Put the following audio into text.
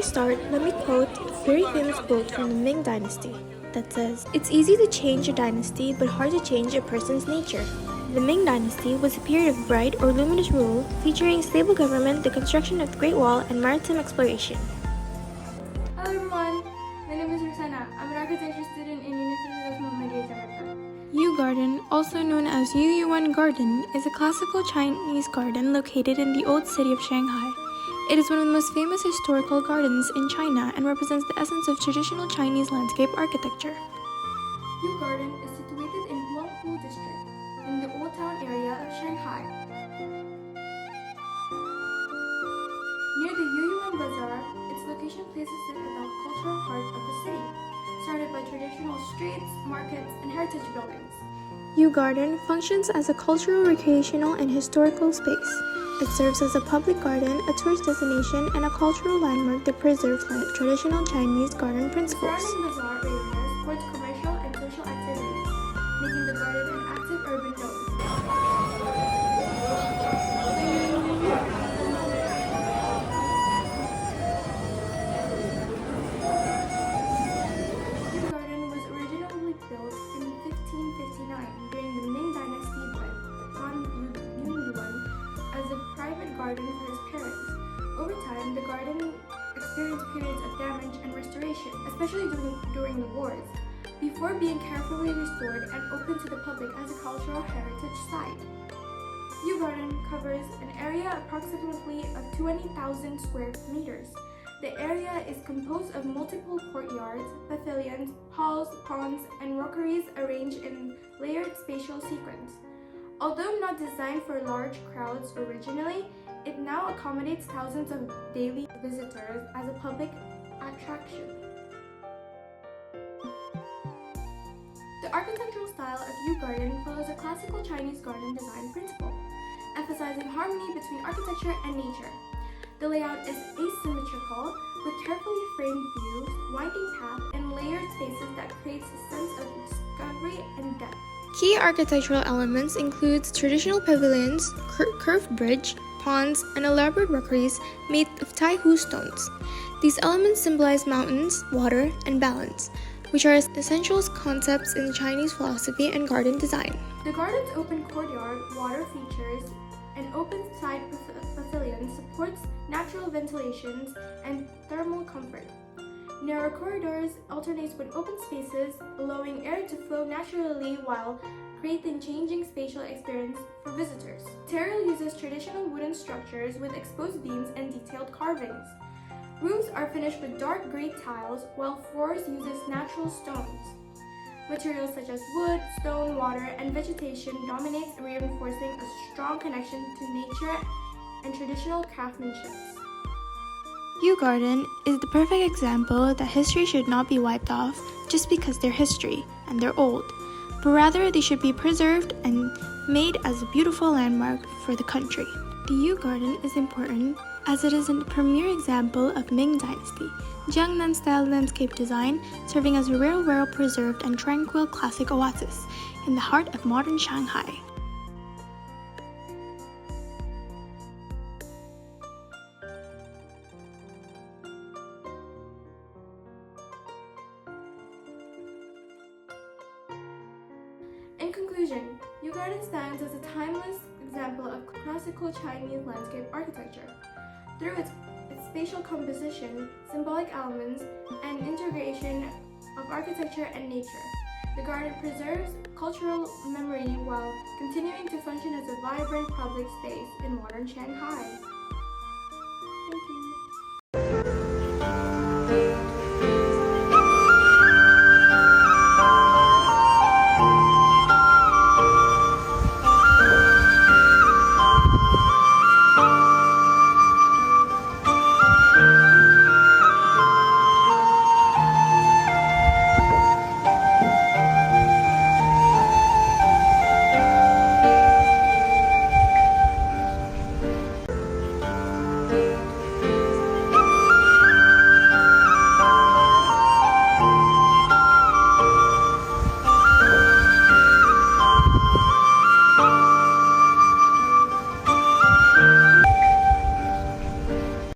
we start, let me quote a very famous quote from the Ming Dynasty that says, "It's easy to change a dynasty, but hard to change a person's nature." The Ming Dynasty was a period of bright or luminous rule, featuring stable government, the construction of the Great Wall, and maritime exploration. Hello everyone, my name is Ruhksana. I'm an architecture student in University of America. Yu Garden, also known as Yuan Garden, is a classical Chinese garden located in the old city of Shanghai. It is one of the most famous historical gardens in China and represents the essence of traditional Chinese landscape architecture. Yu Garden is situated in Huangpu district, in the Old Town area of Shanghai. Near the Yuan Bazaar, its location places it at the cultural heart of the city, surrounded by traditional streets, markets, and heritage buildings. Yu Garden functions as a cultural, recreational, and historical space. It serves as a public garden, a tourist destination, and a cultural landmark that preserves traditional Chinese garden principles. The surrounding bazaar area supports commercial and social activities, making the garden an active urban node. Yu Garden was originally built in 1559 during the Ming Dynasty by Yuan as a private garden for his parents. Over time, the garden experienced periods of damage and restoration, especially during the wars, before being carefully restored and opened to the public as a cultural heritage site. Yu Garden covers an area approximately of 20,000 square meters. The area is composed of multiple courtyards, pavilions, halls, ponds, and rockeries arranged in layered spatial sequence. Although not designed for large crowds originally, it now accommodates thousands of daily visitors as a public attraction. The architectural style of Yu Garden follows a classical Chinese garden design principle, emphasizing harmony between architecture and nature. The layout is asymmetrical, with carefully framed views, winding paths, and layered spaces that creates a sense of discovery and depth. Key architectural elements include traditional pavilions, curved bridge, ponds, and elaborate rockeries made of taihu stones. These elements symbolize mountains, water, and balance, which are essential concepts in Chinese philosophy and garden design. The garden's open courtyard, water features, and open side pavilion supports natural ventilations and thermal comfort. Narrow corridors alternates with open spaces, allowing air to flow naturally while creating changing spatial experience for visitors. Interior uses traditional wooden structures with exposed beams and detailed carvings. Rooms are finished with dark gray tiles, while floors uses natural stones. Materials such as wood, stone, water, and vegetation dominates, reinforcing a strong connection to nature and traditional craftsmanship. Yu Garden is the perfect example that history should not be wiped off just because they're history and they're old, but rather they should be preserved and made as a beautiful landmark for the country. The Yu Garden is important as it is a premier example of Ming Dynasty, Jiangnan-style landscape design, serving as a rare, well-preserved and tranquil classic oasis in the heart of modern Shanghai. In conclusion, Yu Garden stands as a timeless example of classical Chinese landscape architecture. Through its spatial composition, symbolic elements, and integration of architecture and nature, the garden preserves cultural memory while continuing to function as a vibrant public space in modern Shanghai. Thank you.